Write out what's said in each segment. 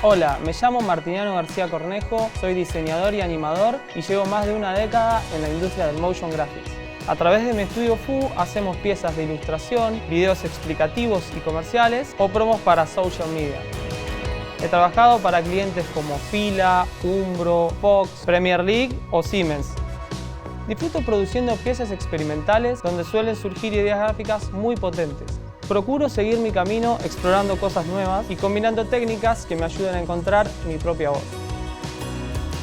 Hola, me llamo Martiniano García Cornejo, soy diseñador y animador y llevo más de una década en la industria del motion graphics. A través de mi estudio FU hacemos piezas de ilustración, videos explicativos y comerciales o promos para social media. He trabajado para clientes como Fila, Umbro, Fox, Premier League o Siemens. Disfruto produciendo piezas experimentales donde suelen surgir ideas gráficas muy potentes. Procuro seguir mi camino explorando cosas nuevas y combinando técnicas que me ayuden a encontrar mi propia voz.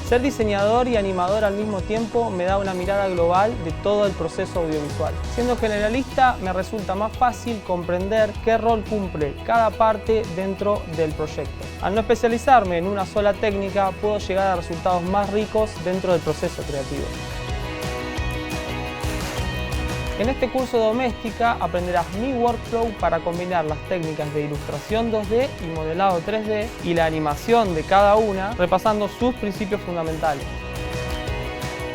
Ser diseñador y animador al mismo tiempo me da una mirada global de todo el proceso audiovisual. Siendo generalista, me resulta más fácil comprender qué rol cumple cada parte dentro del proyecto. Al no especializarme en una sola técnica, puedo llegar a resultados más ricos dentro del proceso creativo. En este curso de doméstica aprenderás mi workflow para combinar las técnicas de ilustración 2D y modelado 3D y la animación de cada una, repasando sus principios fundamentales.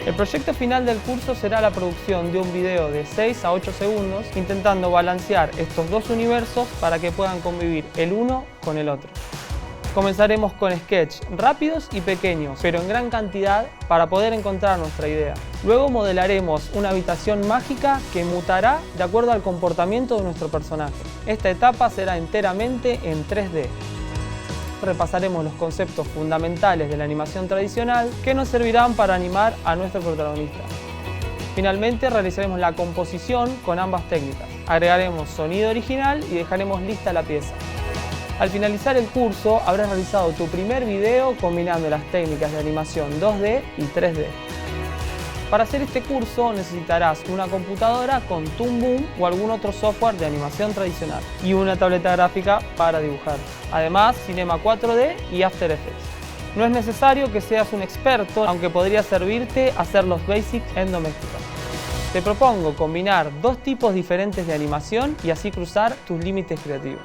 El proyecto final del curso será la producción de un video de 6 a 8 segundos, intentando balancear estos dos universos para que puedan convivir el uno con el otro. Comenzaremos con sketches rápidos y pequeños, pero en gran cantidad para poder encontrar nuestra idea. Luego modelaremos una habitación mágica que mutará de acuerdo al comportamiento de nuestro personaje. Esta etapa será enteramente en 3D. Repasaremos los conceptos fundamentales de la animación tradicional que nos servirán para animar a nuestro protagonista. Finalmente realizaremos la composición con ambas técnicas. Agregaremos sonido original y dejaremos lista la pieza. Al finalizar el curso, habrás realizado tu primer video combinando las técnicas de animación 2D y 3D. Para hacer este curso necesitarás una computadora con Toon Boom o algún otro software de animación tradicional y una tableta gráfica para dibujar. Además, Cinema 4D y After Effects. No es necesario que seas un experto, aunque podría servirte hacer los basics en doméstica. Te propongo combinar dos tipos diferentes de animación y así cruzar tus límites creativos.